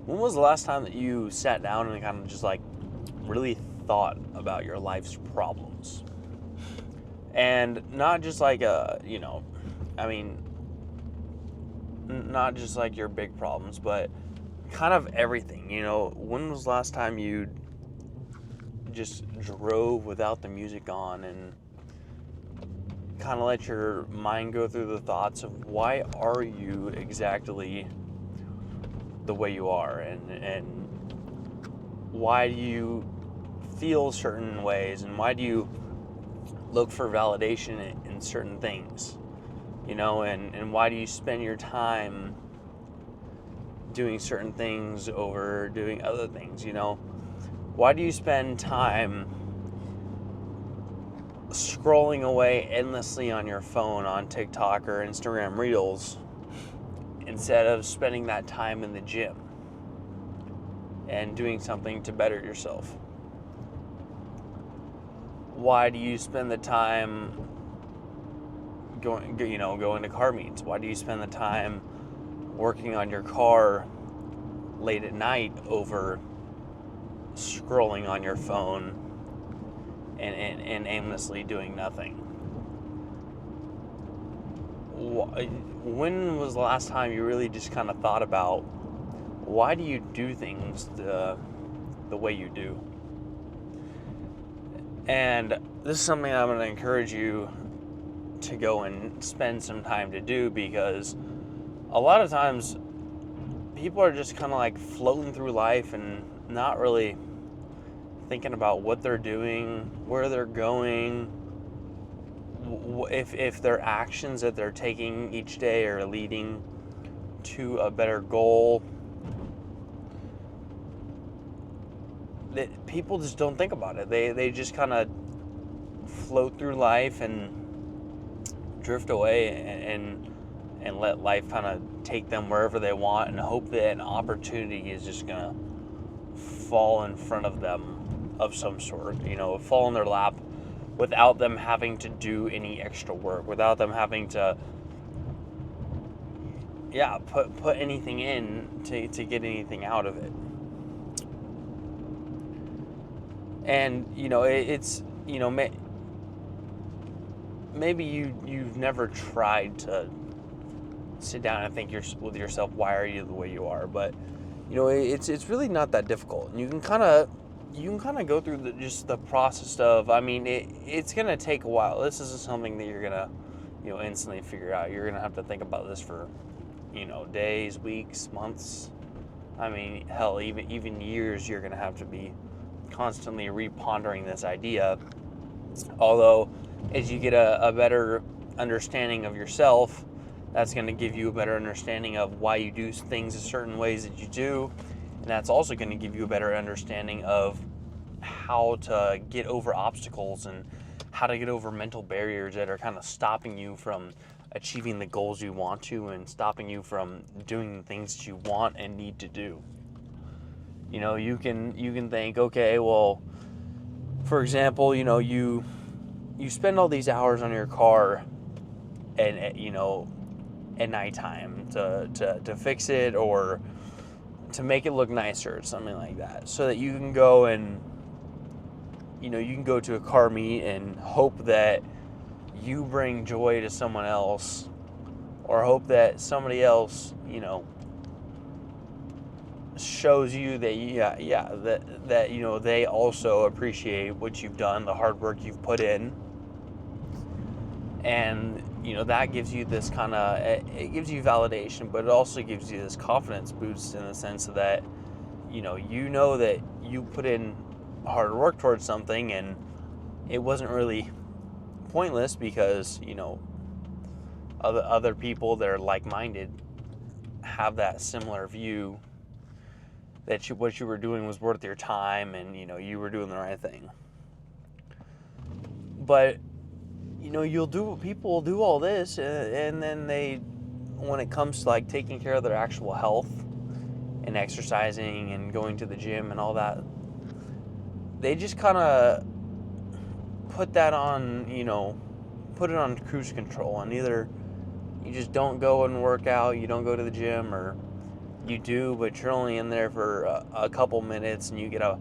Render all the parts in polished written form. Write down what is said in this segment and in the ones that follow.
When was the last time that you sat down and kind of just like really thought about your life's problems? And not just like I mean, not just like your big problems, but kind of everything. When was the last time you just drove without the music on and kind of let your mind go through the thoughts of why are you exactly the way you are, and why do you feel certain ways, and why do you look for validation in certain things, and why do you spend your time doing certain things over doing other things, why do you spend time scrolling away endlessly on your phone on TikTok or Instagram Reels instead of spending that time in the gym and doing something to better yourself? Why do you spend the time going to car meets? Why do you spend the time working on your car late at night over scrolling on your phone and aimlessly doing nothing? When was the last time you really just kind of thought about why do you do things the way you do? And this is something I'm going to encourage you to go and spend some time to do, because a lot of times people are just kind of like floating through life and not really thinking about what they're doing, where they're going, if their actions that they're taking each day are leading to a better goal. That people just don't think about it. They just kind of float through life and drift away and let life kind of take them wherever they want, and hope that an opportunity is just gonna fall in front of them of some sort, fall in their lap without them having to do any extra work, without them having to put anything in to get anything out of it. And it's maybe you've never tried to sit down and think with yourself, why are you the way you are? But it's really not that difficult, and you can kind of go through just the process of, it's gonna take a while. This isn't something that you're gonna instantly figure out. You're gonna have to think about this for days, weeks, months. Hell, even years. You're gonna have to be constantly repondering this idea. Although, as you get a better understanding of yourself, that's going to give you a better understanding of why you do things a certain ways that you do, and that's also going to give you a better understanding of how to get over obstacles and how to get over mental barriers that are kind of stopping you from achieving the goals you want to, and stopping you from doing the things that you want and need to do. You can think, okay, well, for example, you spend all these hours on your car and at nighttime to fix it or to make it look nicer or something like that, so that you can go and you can go to a car meet and hope that you bring joy to someone else, or hope that somebody else shows you that that they also appreciate what you've done, the hard work you've put in. And that gives you this kind of, it gives you validation, but it also gives you this confidence boost in the sense that that you put in hard work towards something, and it wasn't really pointless, because other people that are like-minded have that similar view that what you were doing was worth your time, and you were doing the right thing. But people will do all this, and then when it comes to like taking care of their actual health and exercising and going to the gym and all that, they just kind of put that on, put it on cruise control, and either you just don't go and work out, you don't go to the gym, or you do, but you're only in there for a couple minutes and you get a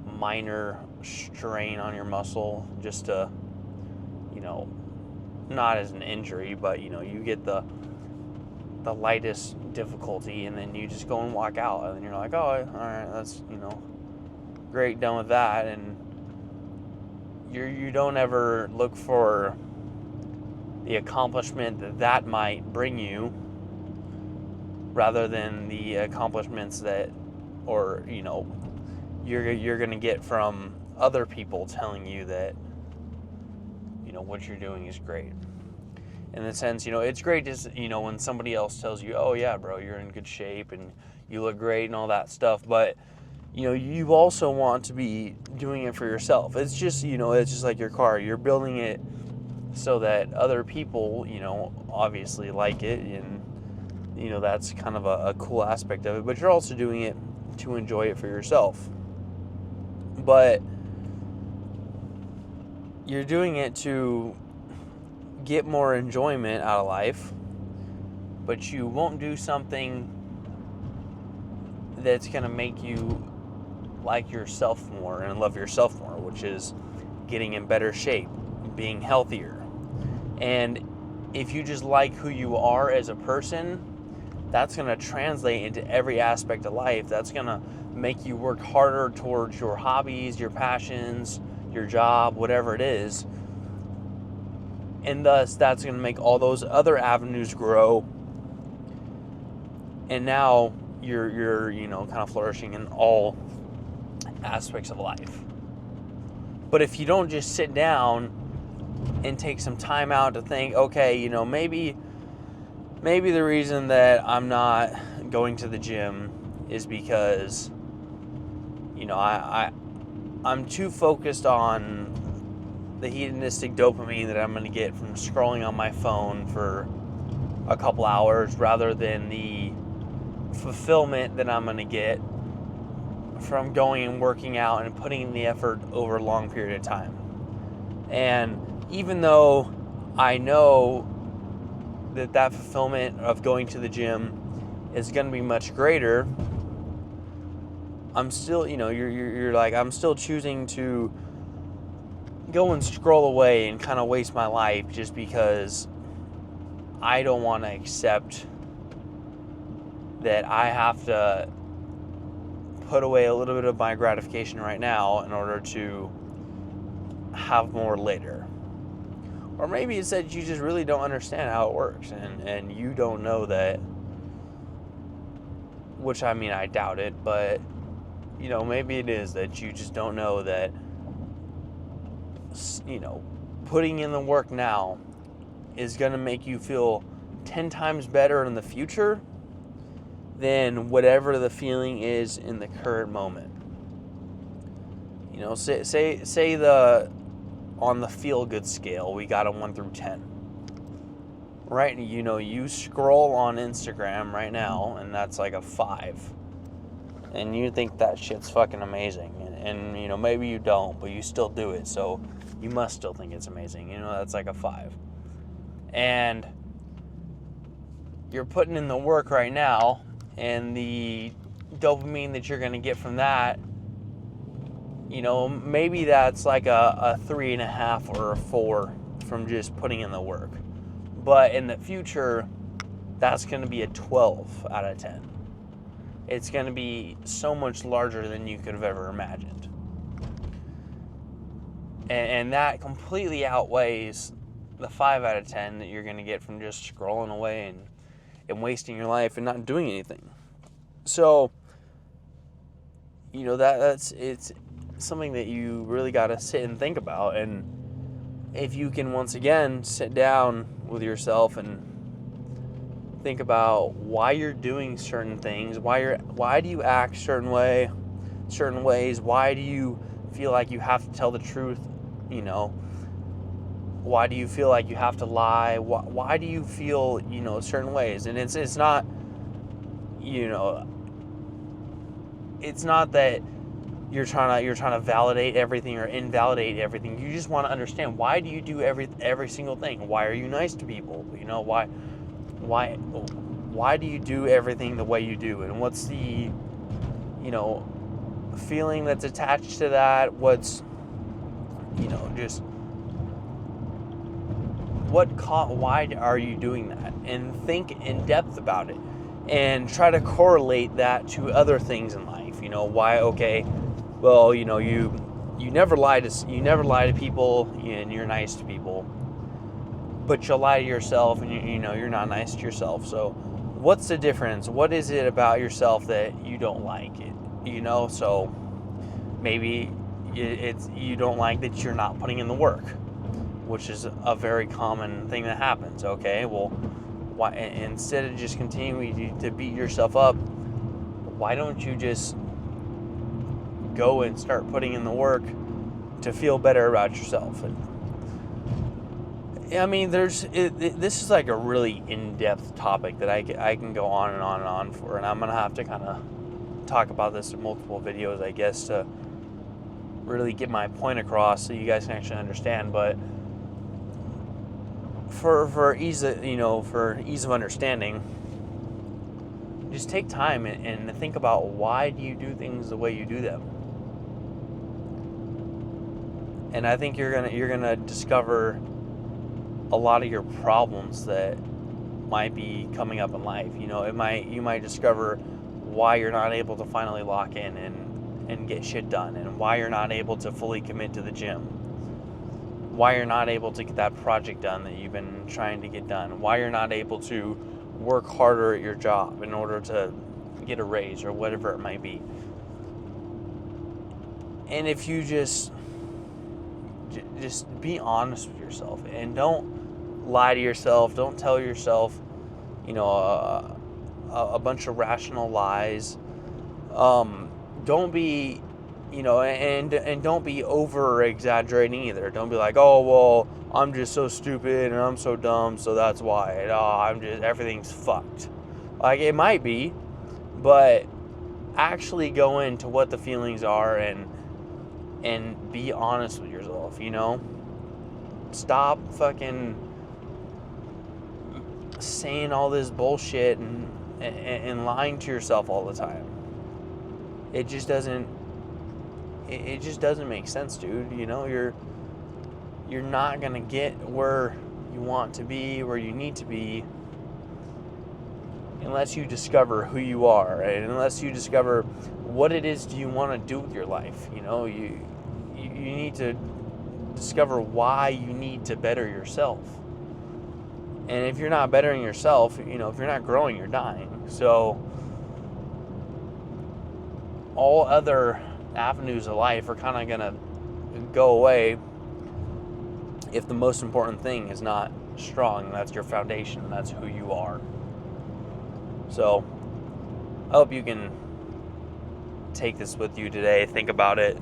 minor strain on your muscle, just to, not as an injury, but you get the lightest difficulty, and then you just go and walk out, and then you're like, oh, all right, that's great, done with that. And you don't ever look for the accomplishment that might bring you, rather than the accomplishments that, or you're gonna get from other people telling you that what you're doing is great. In the sense, it's great to, when somebody else tells you, oh yeah, bro, you're in good shape and you look great and all that stuff, but you also want to be doing it for yourself. It's just, it's just like your car. You're building it so that other people, obviously like it, and that's kind of a cool aspect of it, but you're also doing it to enjoy it for yourself. But you're doing it to get more enjoyment out of life, but you won't do something that's going to make you like yourself more and love yourself more, which is getting in better shape, being healthier. And if you just like who you are as a person, that's going to translate into every aspect of life. That's going to make you work harder towards your hobbies, your passions, your job, whatever it is. And thus, that's going to make all those other avenues grow. And now you're kind of flourishing in all aspects of life. But if you don't just sit down and take some time out to think, okay, maybe the reason that I'm not going to the gym is because, I'm too focused on the hedonistic dopamine that I'm going to get from scrolling on my phone for a couple hours, rather than the fulfillment that I'm going to get from going and working out and putting in the effort over a long period of time. And even though I know that fulfillment of going to the gym is going to be much greater, I'm still, you're like, I'm still choosing to go and scroll away and kind of waste my life just because I don't want to accept that I have to put away a little bit of my gratification right now in order to have more later. Or maybe it's that you just really don't understand how it works, and you don't know that, which I doubt it, but maybe it is that you just don't know that putting in the work now is going to make you feel 10 times better in the future than whatever the feeling is in the current moment. Say on the feel good scale, we got a 1 through 10. Right? You scroll on Instagram right now, and that's like a 5. And you think that shit's fucking amazing. And maybe you don't, but you still do it. So you must still think it's amazing. That's like a 5. And you're putting in the work right now, and the dopamine that you're going to get from that, maybe that's like a 3.5 or a 4 from just putting in the work. But in the future, that's going to be a 12 out of 10. It's going to be so much larger than you could have ever imagined. And that completely outweighs the 5 out of 10 that you're going to get from just scrolling away and wasting your life and not doing anything. So, it's something that you really got to sit and think about. And if you can, once again, sit down with yourself and think about why you're doing certain things, why do you act certain ways, why do you feel like you have to tell the truth, why do you feel like you have to lie, why do you feel, certain ways. And it's not, it's not that you're trying to validate everything or invalidate everything. You just want to understand, why do you do every single thing? Why are you nice to people? Why why do you do everything the way you do, and what's the, feeling that's attached to that, what's, just why are you doing that, and think in depth about it, and try to correlate that to other things in life. Why? Okay, well, you never lie to people, and you're nice to people, but you'll lie to yourself, and you're not nice to yourself. So what's the difference? What is it about yourself that you don't like it? So maybe it's you don't like that you're not putting in the work, which is a very common thing that happens. Okay, well, why, instead of just continuing to beat yourself up, why don't you just go and start putting in the work to feel better about yourself? And I mean, this is like a really in-depth topic that I can go on and on and on for, and I'm gonna have to kind of talk about this in multiple videos, I guess, to really get my point across so you guys can actually understand. But for ease of understanding, just take time and think about, why do you do things the way you do them. And I think you're gonna discover a lot of your problems that might be coming up in life. You might discover why you're not able to finally lock in and get shit done, and why you're not able to fully commit to the gym, why you're not able to get that project done that you've been trying to get done, why you're not able to work harder at your job in order to get a raise, or whatever it might be. And if you just be honest with yourself, and don't lie to yourself, don't tell yourself a bunch of rational lies. Don't be and don't be over exaggerating either. Don't be like, oh well, I'm just so stupid and I'm so dumb, so that's why. Everything's fucked. Like, it might be, but actually go into what the feelings are and be honest with yourself. Stop fucking saying all this bullshit and lying to yourself all the time. It just doesn't make sense, dude. You're not gonna get where you want to be, where you need to be, unless you discover who you are, and unless you discover what it is you want to do with your life. You need to discover why you need to better yourself. And if you're not bettering yourself, if you're not growing, you're dying. So all other avenues of life are kind of gonna go away if the most important thing is not strong, and that's your foundation, and that's who you are. So I hope you can take this with you today. Think about it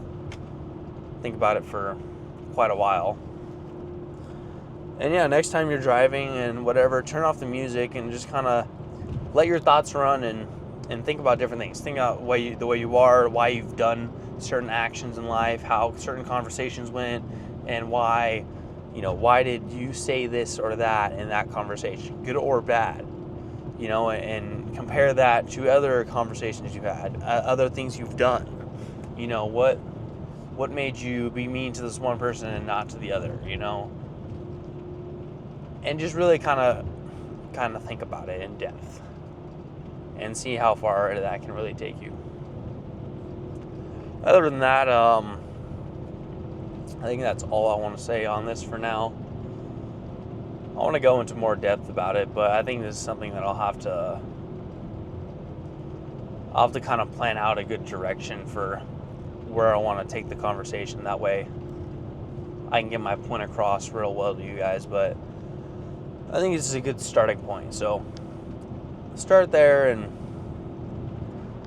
for quite a while. And yeah, next time you're driving and whatever, turn off the music and just kind of let your thoughts run and think about different things. Think about the way you are, why you've done certain actions in life, how certain conversations went, and why did you say this or that in that conversation, good or bad, and compare that to other conversations you've had, other things you've done. What made you be mean to this one person and not to the other, and just really kind of think about it in depth and see how far that can really take you. Other than that, I think that's all I want to say on this for now. I want to go into more depth about it, but I think this is something that I'll have to kind of plan out a good direction for where I want to take the conversation. That way I can get my point across real well to you guys. But I think this is a good starting point. So start there and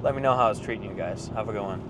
let me know how it's treating you guys. Have a good one.